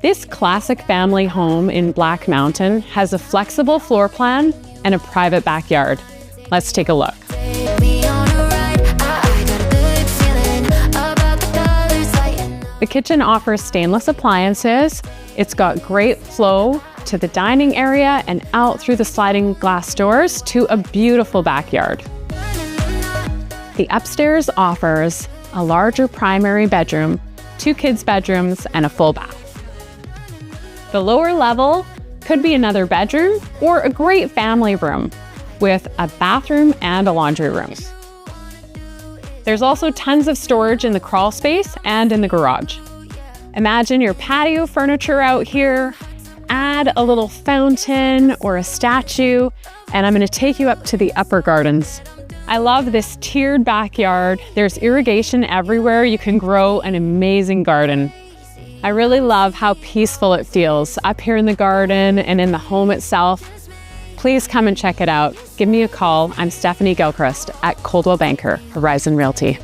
This classic family home in Black Mountain has a flexible floor plan and a private backyard. Let's take a look. The kitchen offers stainless appliances. It's got great flow to the dining area and out through the sliding glass doors to a beautiful backyard. The upstairs offers a larger primary bedroom, 2 kids' bedrooms, and a full bath. The lower level could be another bedroom or a great family room with a bathroom and a laundry room. There's also tons of storage in the crawl space and in the garage. Imagine your patio furniture out here, add a little fountain or a statue, and I'm going to take you up to the upper gardens. I love this tiered backyard. There's irrigation everywhere. You can grow an amazing garden. I really love how peaceful it feels up here in the garden and in the home itself. Please come and check it out. Give me a call. I'm Stephanie Gilchrist at Coldwell Banker Horizon Realty.